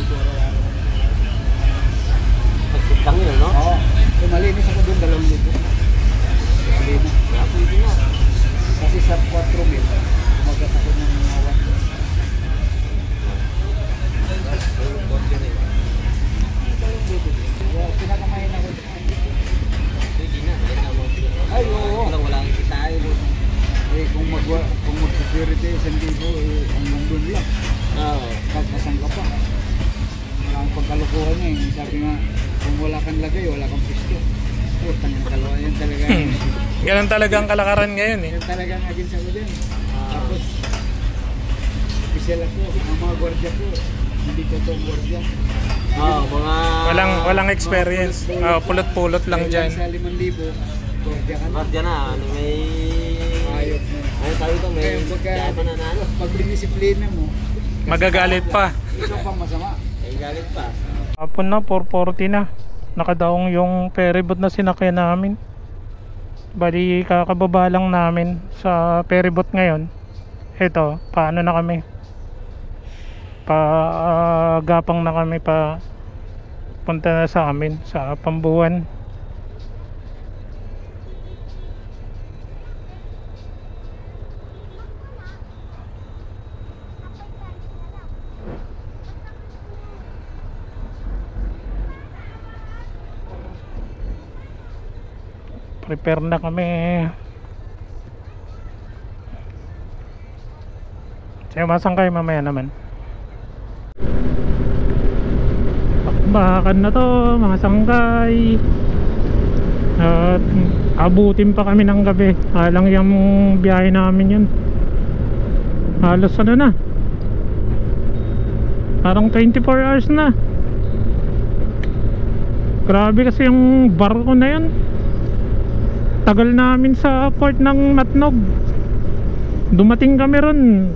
dito araw-araw. Pagkit lang yun, no? Oo. So, malinis ako doon 2,000. Malinis. Kaya pwede na. Kasi sa 4,000, umagas ako ng 1. Kaya pinakamahal ako. Pwede na. Ay, oo. Wala kang kitain. Eh, kung mag-security, 1,000, eh, hanggang doon lang. Oo. Pagpasang ka pa. Wala kang pagkalukuhan niya eh. Sabi nga, kung wala kang lagay, wala kang pisto. Putang yung kalukuhan. Yan talaga. Ganun talaga ang kalakaran ngayon eh. Yan talaga ang agensa ko din. Tapos, official ako, ang mga gwardiya ko, hindi totoong gwardiya. Oo, mga... Walang experience. Pulot-pulot lang dyan. Sa 5,000, gwardiya ka na. Guardia na. Ano, may... Ayok na. Ano tayo ito? May... Kaya pagka, Kaya mananalo. pag dinisiplina mo, Magagalit pa. ikaw pang masama. May galit pa. Hapon na, 4:40 na. Nakadaong yung ferryboat na sinakyan namin. Bali, kakababa lang namin sa ferryboat ngayon. Ito, paano na kami? Gapang na kami pa punta na sa amin sa Pambuan. Prepare na kami. Masang kayo mamaya naman. Bakbakan na to mga sangkay. At abutin pa kami ng gabi. Alang yung biyahe namin yun. Halos ano na, parang 24 hours na. Grabe kasi yung barko na yun. Tagal namin sa port ng Matnog. Dumating kami ron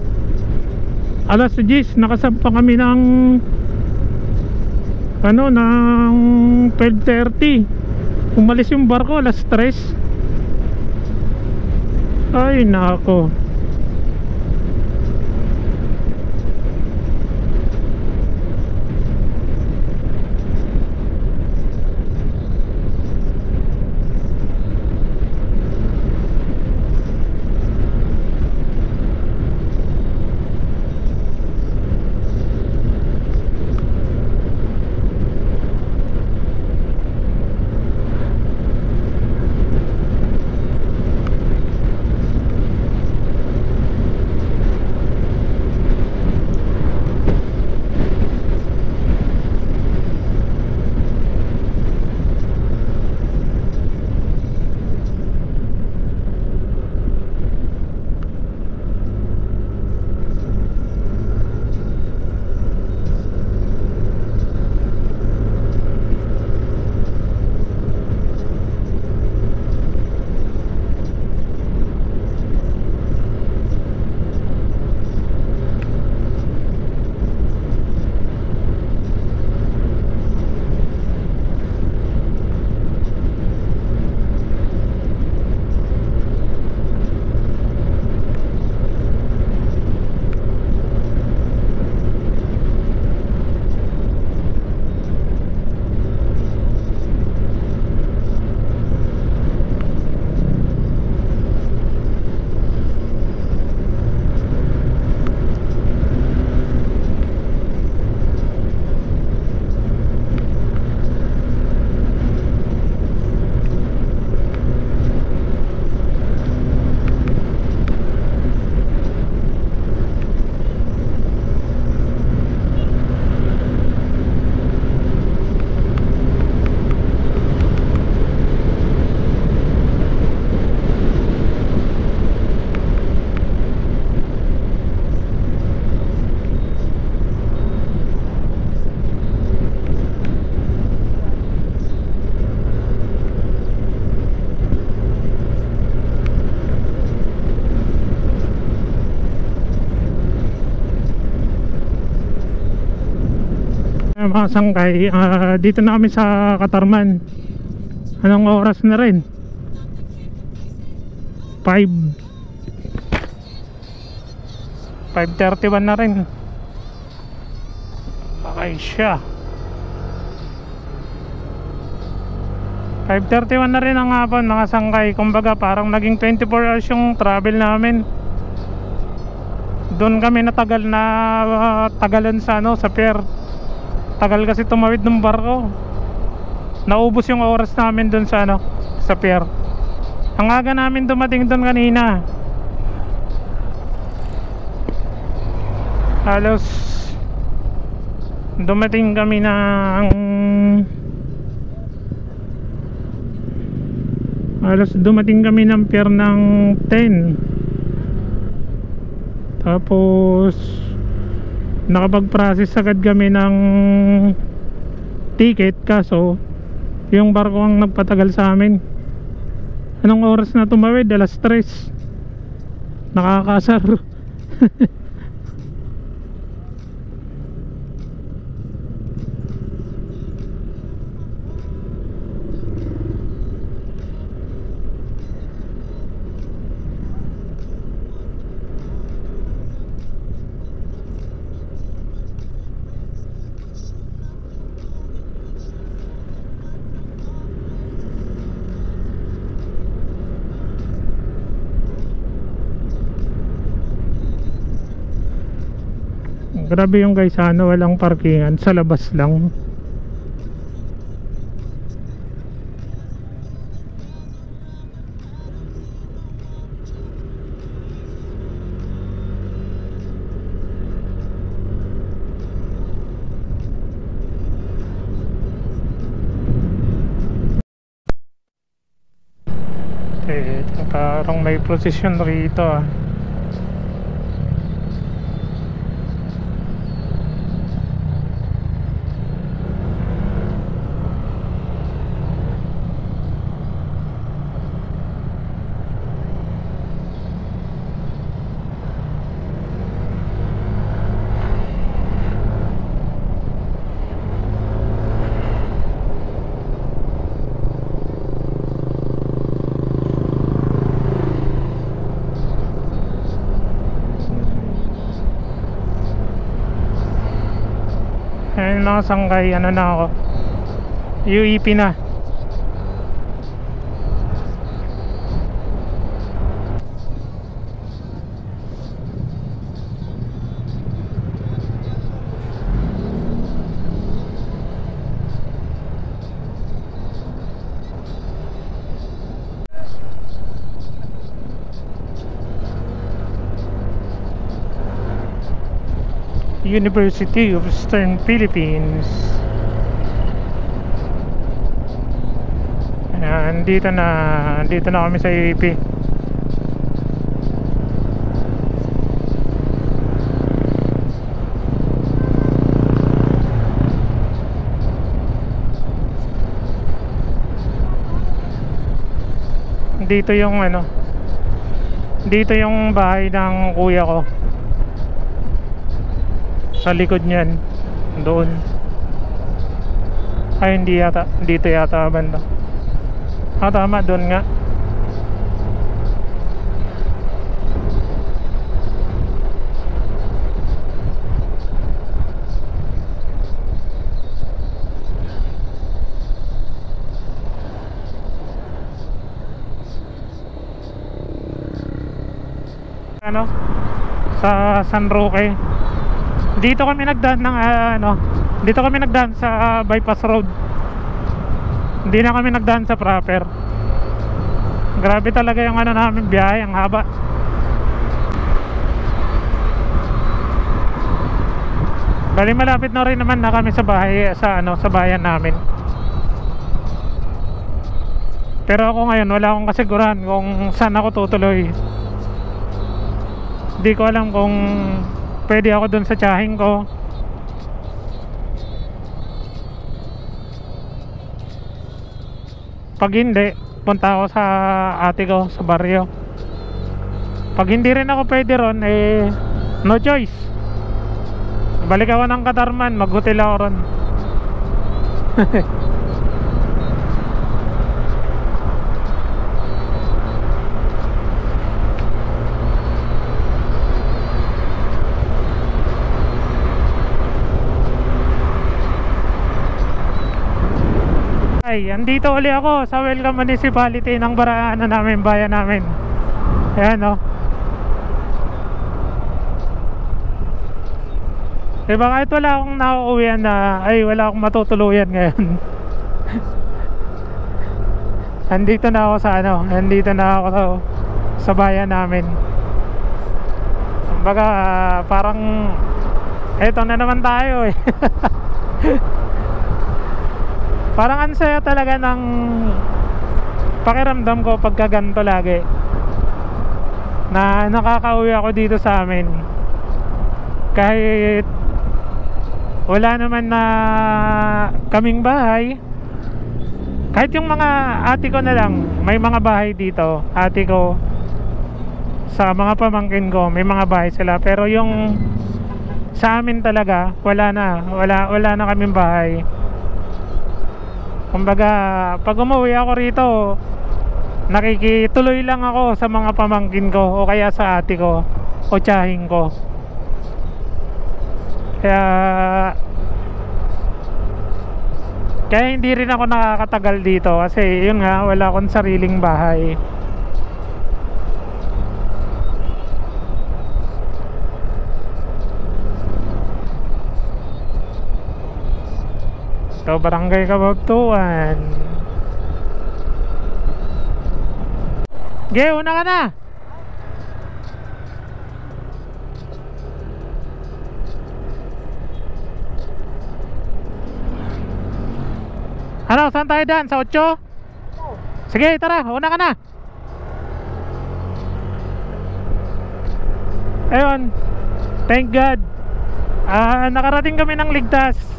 alas 10, nakasampa kami ng ng 12:30. Umalis yung barko alas 3. Ay nako. Mga sangkay, dito na kami sa Katarman. Anong oras na rin? 5:31 na rin. Sakay siya. 5:31 na rin ang hapon mga sangkay. Kumbaga parang naging 24 hours yung travel namin. Doon kami natagal na tagalan sa ano, sa pier. Tagal kasi tumawid ng barko. Naubos yung oras namin doon sa ano, sa pier. Ang aga namin dumating doon kanina. Halos dumating kami ng pier ng 10. Tapos nakapag-process agad kami ng ticket, kaso yung barko ang nagpatagal sa amin. Anong oras na tumawid? 3:00. Nakakasar. Grabe yung guys, ano, walang parkingan, sa labas lang. Parang may prosesyon rito ah. Ayun mga sangkay, ano na ako, UEP na. University of Eastern Philippines. Ayan, dito na kami sa UEP. Dito yung ano, dito yung bahay ng kuya ko. Sa likod niyan, doon. Ay, hindi yata, dito yata banda. Ah, tama, doon nga. Ano? Sa San Roque. Dito kami nagdaan ng dito kami nagdaan sa bypass road. Hindi na kami nagdaan sa proper. Grabe talaga yung ano namin biyahe, ang haba. Bali malapit na rin naman na kami sa bahay, sa sa bayan namin. Pero ako ngayon wala akong kasiguran kung saan ako tutuloy. Hindi ko alam kung pwede ako dun sa tiyahing ko. Pag hindi, punta ako sa ate ko sa baryo. Pag hindi rin ako pwede ron, no choice. Balik ako ng Katarman, mag-hotel ako ron. Ay, andito uli ako sa Welcome Municipality ng Baraan namin, bayan namin. Ayan o. Diba kahit wala akong nauuwian na, ay wala akong matutuluyan ngayon. Andito na ako sa ano, andito na ako sa bayan namin. Kumbaga parang eto na naman tayo eh. Parang ang saya talaga ng pakiramdam ko pagka ganito lagi, na nakakauwi ako dito sa amin. Kahit wala naman na kaming bahay, kahit yung mga ate ko na lang, may mga bahay dito. Ate ko, sa mga pamangkin ko, may mga bahay sila. Pero yung sa amin talaga, wala na kaming bahay. Kumbaga, pag umuwi ako rito, nakikituloy lang ako sa mga pamangkin ko o kaya sa ate ko o tiyahing ko. Kaya hindi rin ako nakakatagal dito kasi yun nga, wala akong sariling bahay. Ito, Barangay Kabagtuan. Ge, una ka na. Ano, saan tayo dyan? Sa 8? Sige, tara, una ka na. Ayun, thank God, nakarating kami ng ligtas.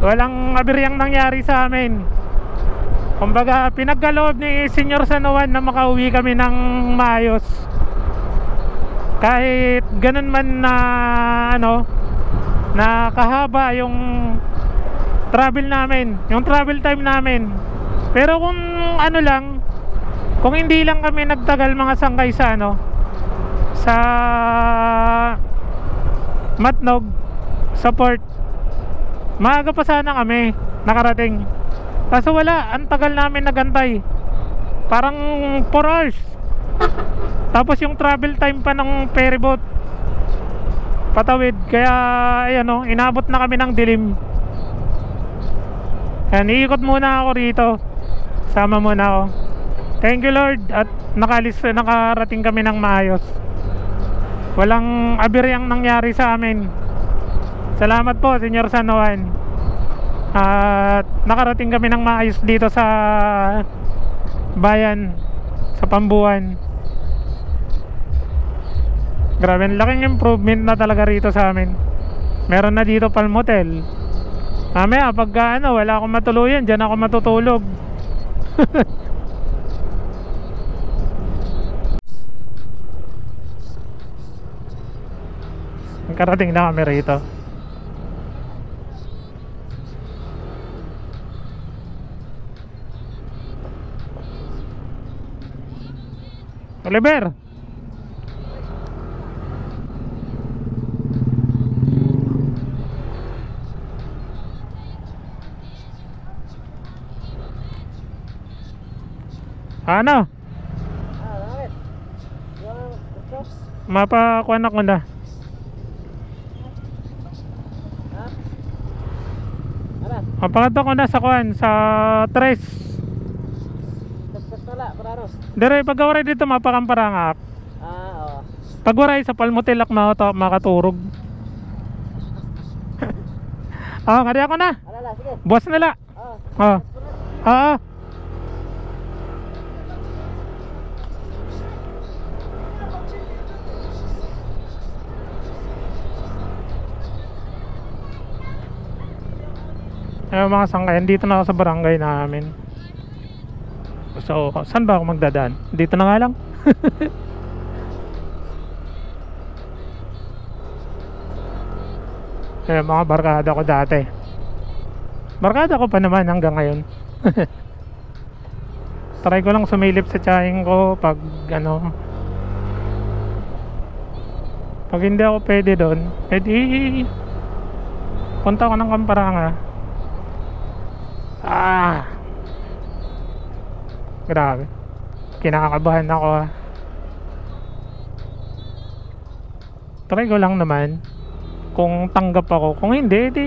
Walang abiryang nangyari sa amin. Kumbaga, pinagkaloob ni Senyor San Juan na makauwi kami ng maayos. Kahit ganun man na ano, na kahaba yung travel namin, yung travel time namin. Pero kung ano lang, kung hindi lang kami nagtagal mga sangkay sa ano, sa Matnog, sa port, maaga pa sana kami nakarating. Kaso wala, ang tagal namin nagantay. Parang 4 hours. Tapos yung travel time pa ng ferryboat patawid. Kaya ayan o, inabot na kami ng dilim. Ayan, iikot muna ako rito. Sama muna ako. Thank you Lord. At nakarating kami ng maayos. Walang abiryang nangyari sa amin. Salamat po, Senyor San Juan. At nakarating kami ng maayos dito sa bayan, sa Pambuan. Grabe, laking improvement na talaga rito sa amin. Meron na dito Palmotel. Mamaya pagka ano, wala akong matuluyan, dyan ako matutulog. Nakarating na kami rito. Oliver, ano? Mapakuan ako na. Mapangato ko na sa kuan, sa 3. Dire pagwaray dito mapakamparangak. Oo. Pagwaray sa Palmotelak makaturog. Ngadi ako na. Alala, sige. Buwas nila. Oo. Ayun mga sangkayan, dito na ako sa barangay namin. So, saan ba ako magdadaan? Dito na nga lang. Ayun mga barkada ko dati. Barkada ko pa naman hanggang ngayon. Try ko lang sumilip sa tiyahing ko pag ano, pag hindi ako pwede doon, edi punta ko ng Kamparanga. Grabe. Kinakabahan ako ha. Try ko lang naman. Kung tanggap ako. Kung hindi, di...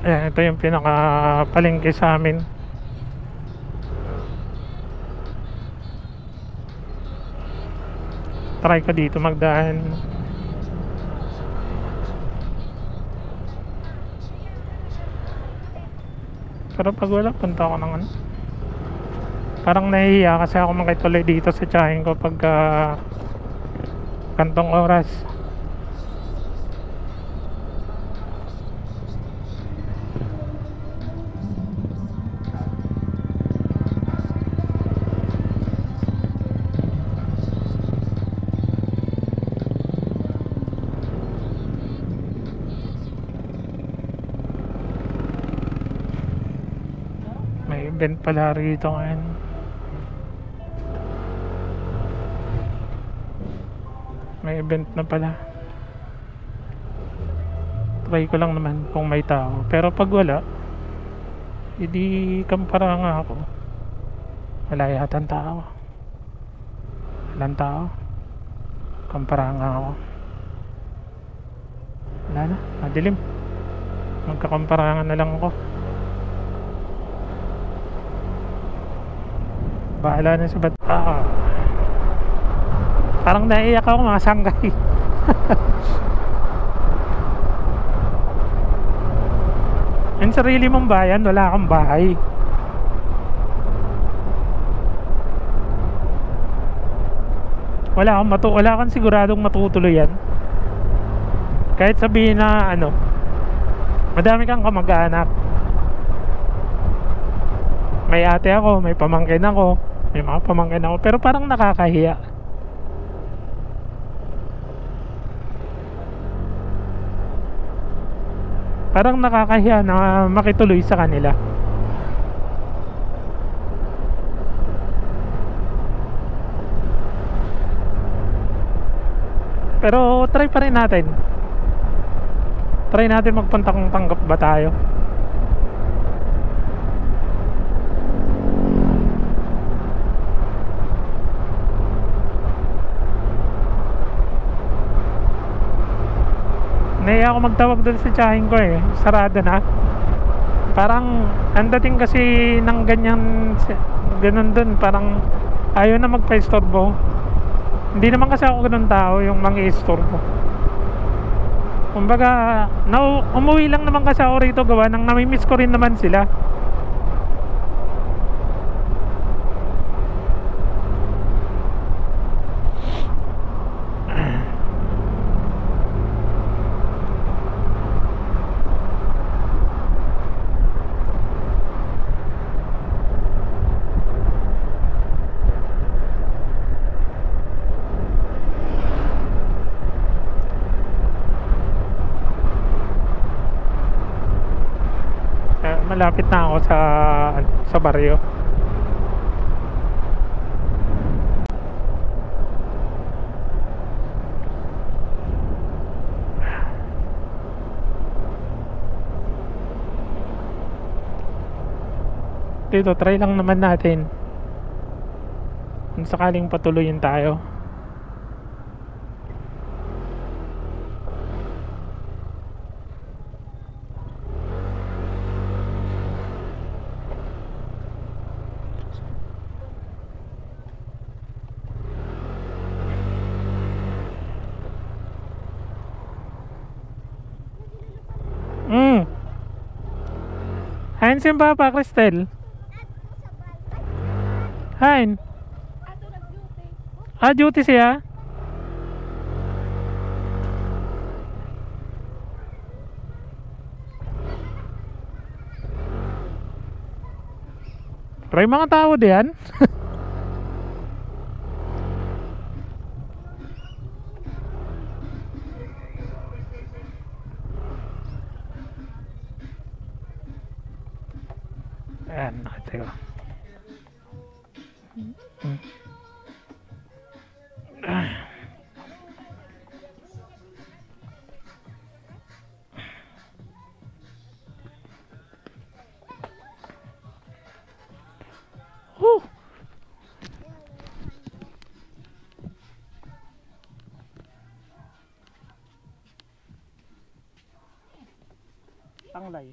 Ayan, ito yung pinaka-palengke sa amin. Try ko dito magdaan. Pero pag wala, punta ako ng ano. Parang nahihiya kasi ako makituloy dito sa tiyahin ko pag kantong oras. May event pala rito ngayon. May event na pala. Try ko lang naman kung may tao. Pero pag wala, hindi kampara nga ako. Wala yatang tao. Walang tao. Kampara nga ako. Wala na, madilim. Magkakamparangan na lang ako. Bahala na sa bata. Parang naiiyak ako mga sanggay. Yung sarili mong bayan, wala kang bahay. Wala kang siguradong matutuloy yan. Kahit sabihin na ano, madami kang kamag-anak. May ate ako, may pamangkin ako, may mga pamangkin ako, pero parang nakakahiya. Parang nakakahiya na makituloy sa kanila. Pero try pa rin natin. Try natin magpunta kung tanggap ba tayo. Nahiya ako magtawag doon sa tiyahin ko eh. Sarado na. Parang ang dating kasi ng ganun doon. Parang ayaw na magpa-istorbo. Hindi naman kasi ako ganun tao yung mang-i-istorbo. Kumbaga umuwi lang naman kasi ako rito gawa nang namimiss ko rin naman sila. Malapit na ako sa baryo. Dito try lang naman natin kung sakaling patuloyin tayo. Hain si Papa Cristel. Hain. Duty siya. Pero yung mga tao diyan. Ayan, nakita ko. Oh! Tanglay.